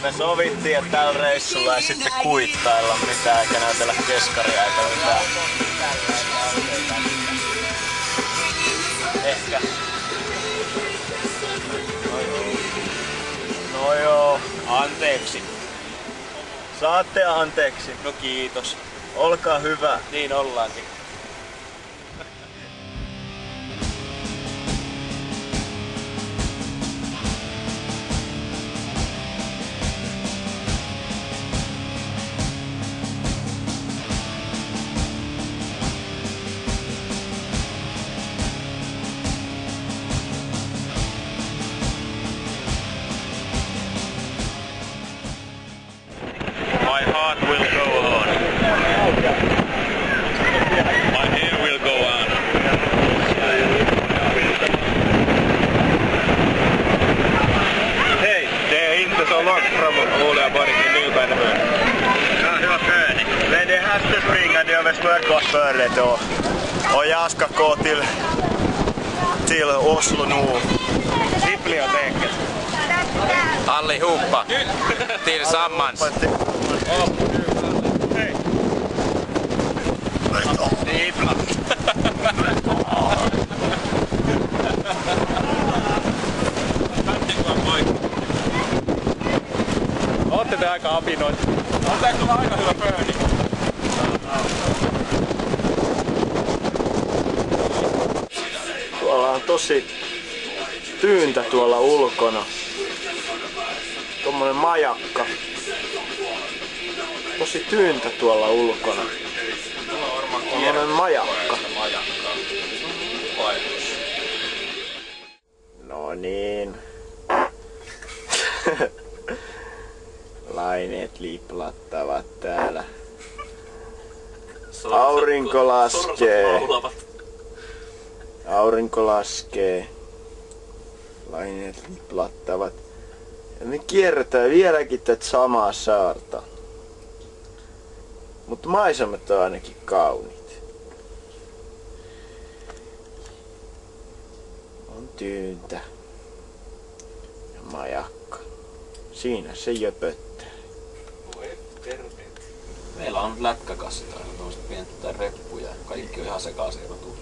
Me sovittiin, että tällä reissulla ei sitten kuittailla mitään eikä näytellä keskaria eikä mitään. Ehkä. No joo. Anteeksi. Saatte anteeksi. No kiitos. Olkaa hyvä. Niin ollaankin. My heart will go on. My hair will go on. Hej! Det är inte så långt från Uleåborg till Nybergsjön. Ja, hyvä Föni. Men det här ska springa det över smörgåsföret och jag ska gå till Oslo nu. Biblioteket. Allihopa. Tillsammans. Hej! Ootte te aika apinoit. On tää kyllä aika hyvä pöyni. Tuolla on tosi tyyntä tuolla ulkona. Tommonen majakka. Tosi tyyntä tuolla ulkona. Tommonen majakka. No niin. Laineet liplattavat täällä. Aurinko laskee. Aurinko laskee. Laineet liplattavat. Ja ne kiertää vieläkin tätä samaa saarta. Mutta maisemat on ainakin kauniit. On tyyntä. Ja majakka. Siinä se jöpöttää. Meillä on lätkäkassi täällä, tuollaiset pientä reppuja. Kaikki on ihan sekaisin rotuun.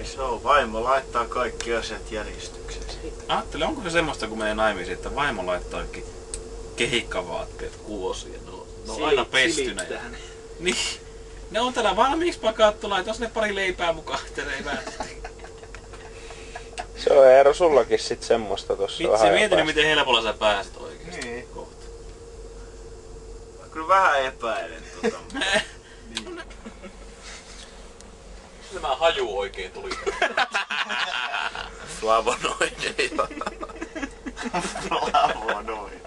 Se on vaimo laittaa kaikki asiat järjestykseen. Ajattele, onko se semmoista kun menee naimisiin, että vaimo laittaakin kehikkavaatteet kuosiin. Ne on aina pestynä. Niin. Ne on täällä valmiiksi pakattu, laitas ne pari leipää mukaan, että leipää. Se on Eero sullakin sit semmoista tossa Vitsi, vähän mietin päästä. miten helpolla sä pääset oikeesti. Niin. Kohta. Kyllä vähän epäilen tota. Tämä haju oikein tuli. Flavonoideja. Flavonoideja.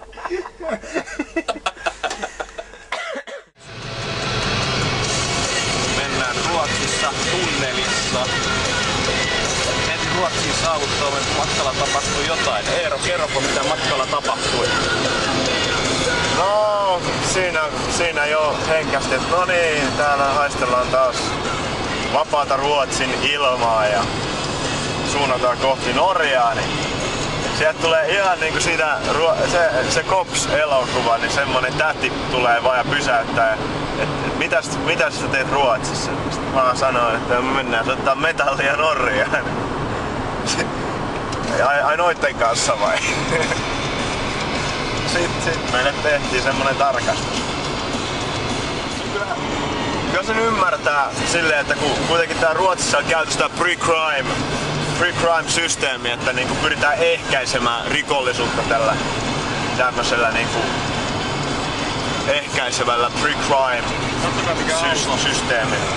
Mennään Ruotsissa tunnelissa. Heti Ruotsin saavuttua matkalla tapahtui jotain. Eero, kerropa mitä matkalla tapahtui. No, siinä jo henkästi, että no niin, täällä haistellaan taas vapaata Ruotsin ilmaa ja suunnataan kohti Norjaa, niin sieltä tulee ihan niinku siitä, se Kops-elokuva, niin semmonen täti tulee vaan ja pysäyttää, että mitäs sä teet Ruotsissa? Sitten mä sanoin, että me mennään soittaa metallia Norjaan. Ai noitten kanssa vai? Sitten meille tehtiin semmonen tarkastus. Kyllä sen ymmärtää silleen, että kun kuitenkin tää Ruotsissa on käytössä tää pre-crime-systeemi, että niinku pyritään ehkäisemään rikollisuutta tällä tämmöisellä niinku ehkäisevällä pre-crime-systeemillä.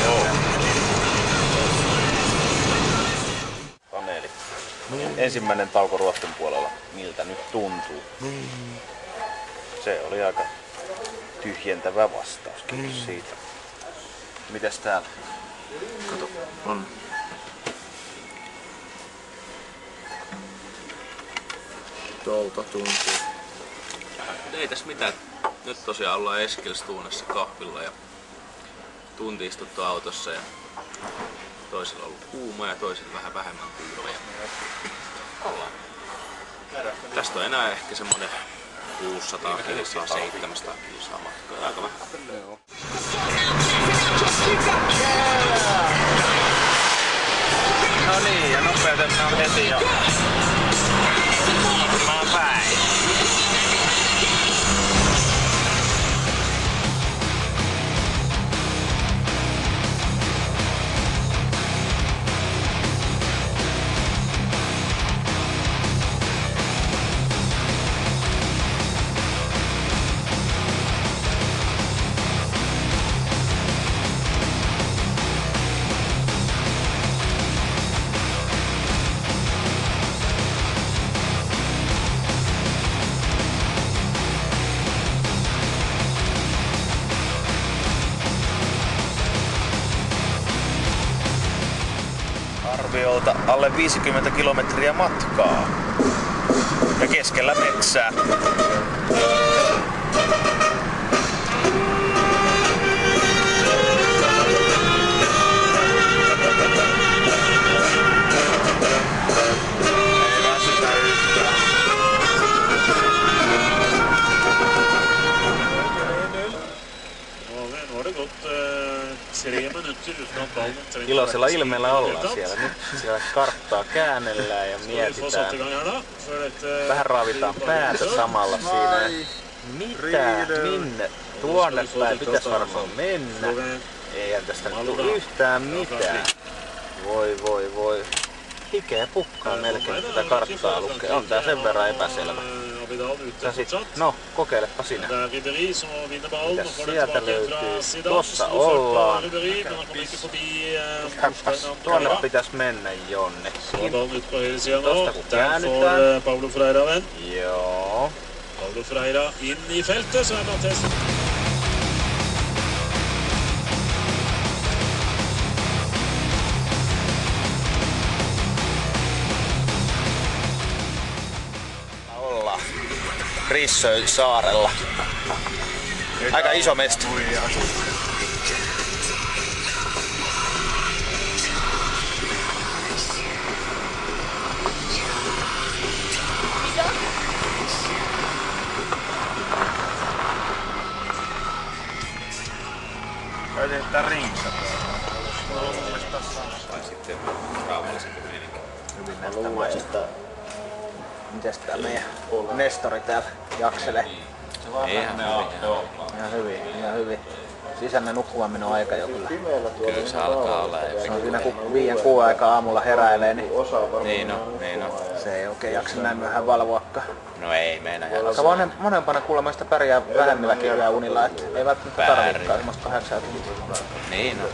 Joo. Paneeli. Ensimmäinen tauko Ruotsin puolella. Miltä nyt tuntuu? Se oli aika tyhjentävä vastaus. Kiitos siitä. Mitäs täällä? Kato, on. Tuolta tuntuu. Ei tässä mitään. Nyt tosiaan ollaan Eskilstuunassa kahvilla ja tunti istuttu autossa ja toisella on ollut kuuma ja toisella vähän vähemmän kuuma. Ollaan tästä on enää ehkä semmonen 600 kilsaa, 700 kilsaa matkaa. Aika vähän. No niin, ja nopeutetaan heti jo. Mä päin. Arviolta alle 50 kilometriä matkaa. Ja keskellä metsää. Iloisella ilmeellä ollaan siellä. Nyt siellä karttaa käännellään ja mietitään. Vähän raavitaan päätä samalla siinä. Mitä? Minne? Tuonne päin pitäis varmaan mennä. Eihän tästä nyt tule yhtään mitään. Voi. Hikeä pukkaa melkein tätä karttaa lukee. On tää sen verran epäselvä. No, kokeilepa sinä. Mitäs sieltä löytyy? Tuossa ollaan. Häppäs, tuonne pitäis mennä jonnekin. Tosta kun käännytään. Joo. Paulo Freira in i feltet, så är Matthias. Ollaan Rissöön saarella. Aika iso mesta. Käytetään ringsa. Tai sitten rauhallisempi meininki. Hyvin näyttämäistä. Mites tää meidän Nestori täällä jakselee? Ihan hyvin. Sisäinen nukkumaan aika jo kyllä. Kyllä se alkaa olla. Se on siinä kun 5-6 aikaa aamulla heräilee, niin Niin on. se ei oikein jaksa näin myöhään valvoakaan. No ei meina Aika monempana kuulemma sitä pärjää vähemmilläkin yöunilla, et ei välttämättä tarvitsekaan semmoista 8 tuntia. Niin on.